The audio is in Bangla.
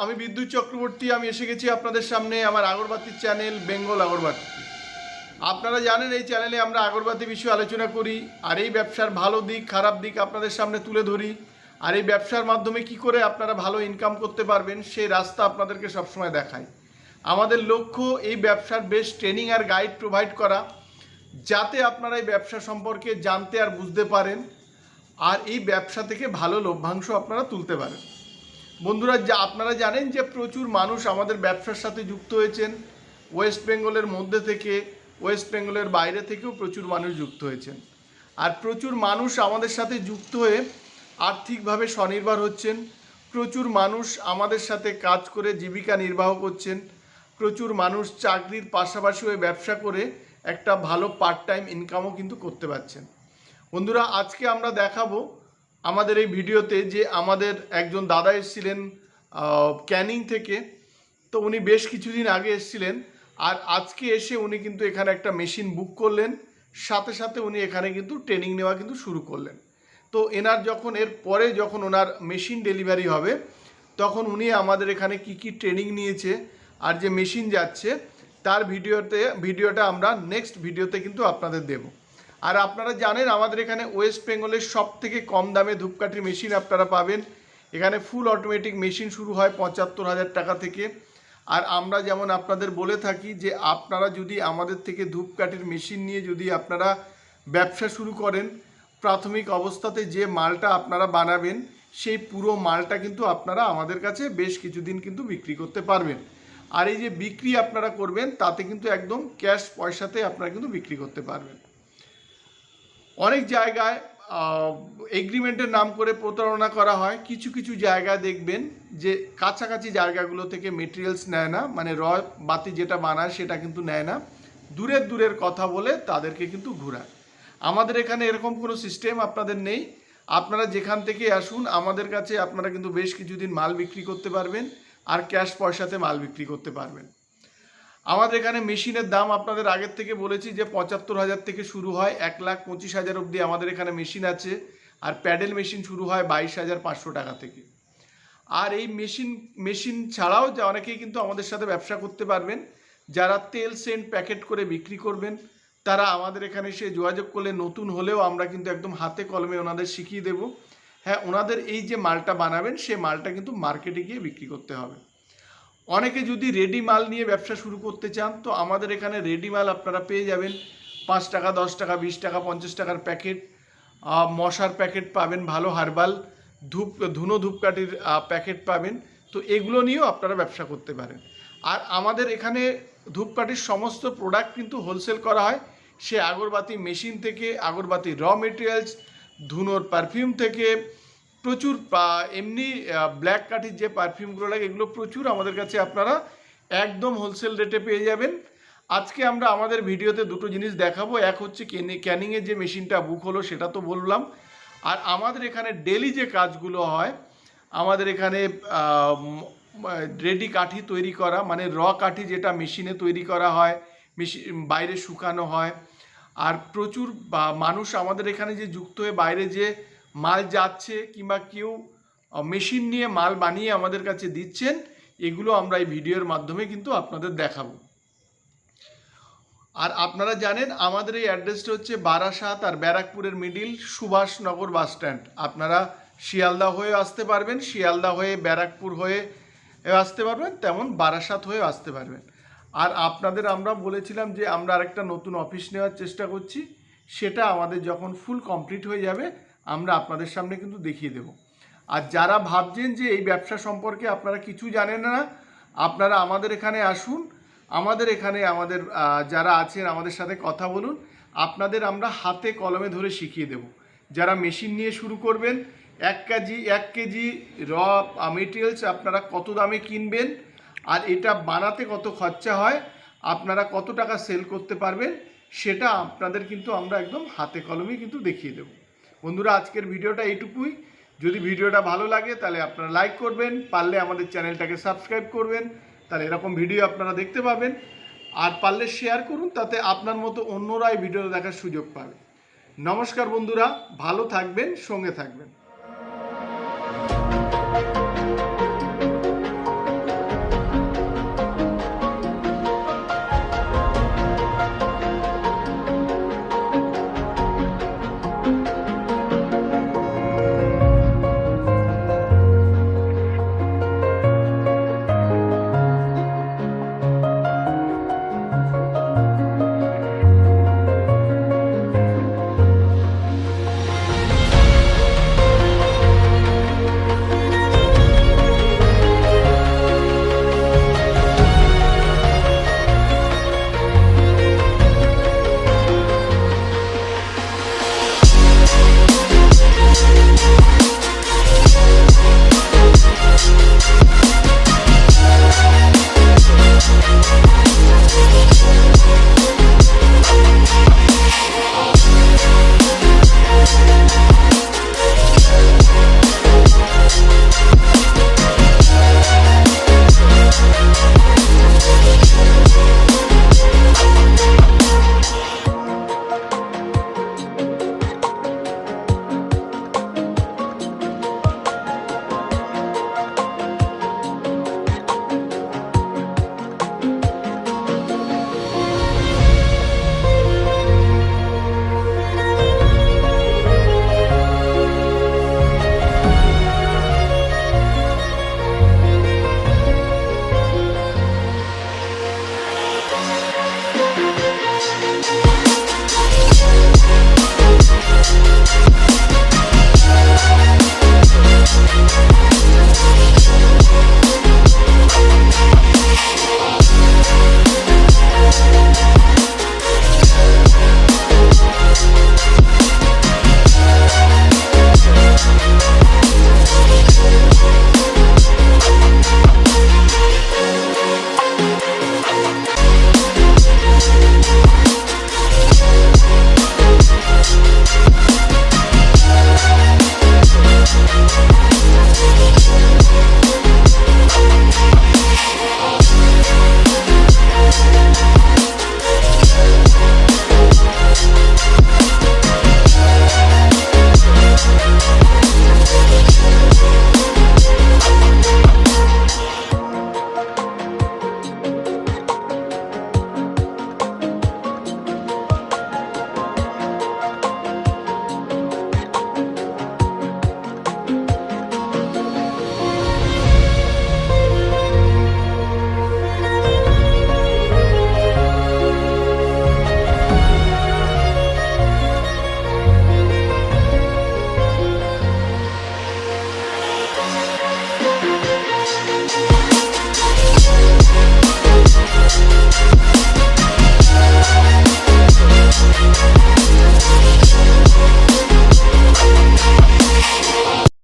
আমি বিদ্যুৎ চক্রবর্তী। আমি এসে গেছি আপনাদের সামনে আমার আগরবাতির চ্যানেল বেঙ্গল আগরবাতি। আপনারা জানেন এই চ্যানেলে আমরা আগরবাতি বিষয়ে আলোচনা করি, আর এই ব্যবসার ভালো দিক খারাপ দিক আপনাদের সামনে তুলে ধরি, আর এই ব্যবসার মাধ্যমে কি করে আপনারা ভালো ইনকাম করতে পারবেন সেই রাস্তা আপনাদেরকে সবসময় দেখাই। আমাদের লক্ষ্য এই ব্যবসার বেশ ট্রেনিং আর গাইড প্রোভাইড করা, যাতে আপনারা এই ব্যবসা সম্পর্কে জানতে আর বুঝতে পারেন, আর এই ব্যবসা থেকে ভালো লভ্যাংশ আপনারা তুলতে পারেন। বন্ধুরা, আপনারা জানেন যে প্রচুর মানুষ আমাদের ব্যবসার সাথে যুক্ত হয়েছেন। ওয়েস্ট বেঙ্গলের মধ্যে থেকে, ওয়েস্ট বেঙ্গলের বাইরে থেকেও প্রচুর মানুষ যুক্ত হয়েছেন, আর প্রচুর মানুষ আমাদের সাথে যুক্ত হয়ে আর্থিকভাবে স্বনির্ভর হচ্ছেন। প্রচুর মানুষ আমাদের সাথে কাজ করে জীবিকা নির্বাহ করছেন। প্রচুর মানুষ চাকরির পাশাপাশি ওই ব্যবসা করে একটা ভালো পার্ট টাইম ইনকামও কিন্তু করতে পারছেন। বন্ধুরা, আজকে আমরা দেখাবো আমাদের এই ভিডিওতে যে আমাদের একজন দাদা এসেছিলেন ক্যানিং থেকে। তো উনি বেশ কিছুদিন আগে এসেছিলেন, আর আজকে এসে উনি কিন্তু এখানে একটা মেশিন বুক করলেন, সাথে সাথে উনি এখানে কিন্তু ট্রেনিং নেওয়া কিন্তু শুরু করলেন। তো এনার যখন যখন ওনার মেশিন ডেলিভারি হবে, তখন উনি আমাদের এখানে কি ট্রেনিং নিয়েছে আর যে মেশিন যাচ্ছে তার ভিডিওটা আমরা নেক্সট ভিডিওতে কিন্তু আপনাদের দেব। আর আপনারা জানেন আমাদের এখানে ওয়েস্ট বেঙ্গলের সব থেকে কম দামে ধূপকাঠির মেশিন আপনারা পাবেন। এখানে ফুল অটোমেটিক মেশিন শুরু হয় ৭৫,০০০ টাকা থেকে। আর আমরা যেমন আপনাদের বলে থাকি যে আপনারা যদি আমাদের থেকে ধূপকাঠির মেশিন নিয়ে যদি আপনারা ব্যবসা শুরু করেন, প্রাথমিক অবস্থাতে যে মালটা আপনারা বানাবেন সেই পুরো মালটা কিন্তু আপনারা আমাদের কাছে বেশ কিছুদিন কিন্তু বিক্রি করতে পারবেন। আর এই যে বিক্রি আপনারা করবেন তাতে কিন্তু একদম ক্যাশ পয়সাতে আপনারা কিন্তু বিক্রি করতে পারবেন। অনেক জায়গায় এগ্রিমেন্টের নাম করে প্রতারণা করা হয়। কিছু কিছু জায়গায় দেখবেন যে কাছাকাছি জায়গাগুলো থেকে মেটেরিয়ালস নেয় না, মানে বাতি যেটা বানায় সেটা কিন্তু নেয় না, দূরের কথা বলে তাদেরকে কিন্তু ঘুরায়। আমাদের এখানে এরকম কোনো সিস্টেম আপনাদের নেই। আপনারা যেখান থেকে আসুন আমাদের কাছে আপনারা কিন্তু বেশ কিছুদিন মাল বিক্রি করতে পারবেন, আর ক্যাশ পয়সাতে মাল বিক্রি করতে পারবেন। আমাদের এখানে মেশিনের দাম আপনাদের আগের থেকে বলেছি যে ৭৫,০০০ থেকে শুরু হয়, ১,২৫,০০০ অবধি আমাদের এখানে মেশিন আছে। আর প্যাডেল মেশিন শুরু হয় ২২,৫০০ টাকা থেকে। আর এই মেশিন ছাড়াও যে অনেকেই কিন্তু আমাদের সাথে ব্যবসা করতে পারবেন। যারা তেল সেন্ট প্যাকেট করে বিক্রি করবেন তারা আমাদের এখানে এসে যোগাযোগ করলে নতুন হলেও আমরা কিন্তু একদম হাতে কলমে ওনাদের শিখিয়ে দেব। হ্যাঁ, ওনাদের এই যে মালটা বানাবেন সে মালটা কিন্তু মার্কেটে গিয়ে বিক্রি করতে হবে। অনেকে যদি রেডি মাল নিয়ে ব্যবসা শুরু করতে চান তো আমাদের এখানে রেডি মাল আপনারা পেয়ে যাবেন। ৫ টাকা, ১০ টাকা, ২০ টাকা, ৫০ টাকার প্যাকেট মশার প্যাকেট পাবেন, ভালো হার্বাল ধূপকাঠির প্যাকেট পাবেন। তো এগুলো নিয়েও আপনারা ব্যবসা করতে পারেন। আর আমাদের এখানে ধূপকাঠির সমস্ত প্রোডাক্ট কিন্তু হোলসেল করা হয়, সে আগরবাতি মেশিন থেকে, আগরবাতি র মেটেরিয়ালস, ধুনোর পারফিউম থেকে, প্রচুর এমনি ব্ল্যাক কাঠির যে পারফিউমগুলো লাগে এগুলো প্রচুর আমাদের কাছে আপনারা একদম হোলসেল রেটে পেয়ে যাবেন। আজকে আমরা আমাদের ভিডিওতে দুটো জিনিস দেখাবো। এক হচ্ছে ক্যানিংয়ের যে মেশিনটা বুক হলো সেটা তো বললাম, আর আমাদের এখানে ডেলি যে কাজগুলো হয় আমাদের এখানে রেডি কাঠি তৈরি করা, মানে র কাঠি যেটা মেশিনে তৈরি করা হয়, বাইরে শুকানো হয়। আর প্রচুর মানুষ আমাদের এখানে যে যুক্ত হয়ে বাইরে যে মাল যাচ্ছে কিংবা কেউ মেশিন নিয়ে মাল বানিয়ে আমাদের কাছে দিচ্ছেন, এগুলো আমরা এই ভিডিওর মাধ্যমে কিন্তু আপনাদের দেখাবো। আর আপনারা জানেন আমাদের এই অ্যাড্রেসটা হচ্ছে বারাসাত আর ব্যারাকপুরের মিডিল সুভাষনগর বাস স্ট্যান্ড। আপনারা শিয়ালদা হয়ে আসতে পারবেন, শিয়ালদা হয়ে ব্যারাকপুর হয়ে আসতে পারবেন, তেমন বারাসাত হয়ে আসতে পারবেন। আর আপনাদের আমরা বলেছিলাম যে আমরা আরেকটা নতুন অফিস নেওয়ার চেষ্টা করছি, সেটা আমাদের যখন ফুল কমপ্লিট হয়ে যাবে আমরা আপনাদের সামনে কিন্তু দেখিয়ে দেব। আর যারা ভাবছেন যে এই ব্যবসা সম্পর্কে আপনারা কিছু জানেন না, আপনারা আমাদের এখানে আসুন। আমাদের এখানে যারা আছেন আমাদের সাথে কথা বলুন, আপনাদের আমরা হাতে কলমে ধরে শিখিয়ে দেব। যারা মেশিন নিয়ে শুরু করবেন, ১ কেজি র মেটেরিয়ালস আপনারা কত দামে কিনবেন, আর এটা বানাতে কত খরচা হয়, আপনারা কত টাকা সেল করতে পারবেন, সেটা আপনাদের কিন্তু আমরা একদম হাতে কলমে কিন্তু দেখিয়ে দেব। বন্ধুরা, আজকের ভিডিওটা এইটুকুই। যদি ভিডিওটা ভালো লাগে তাহলে আপনারা লাইক করবেন, পারলে আমাদের চ্যানেলটাকে সাবস্ক্রাইব করবেন, তাহলে এরকম ভিডিও আপনারা দেখতে পাবেন। আর পারলে শেয়ার করুন, তাতে আপনার মতো অন্যরা এই ভিডিও দেখার সুযোগ পাবে। নমস্কার বন্ধুরা, ভালো থাকবেন, সঙ্গে থাকবেন।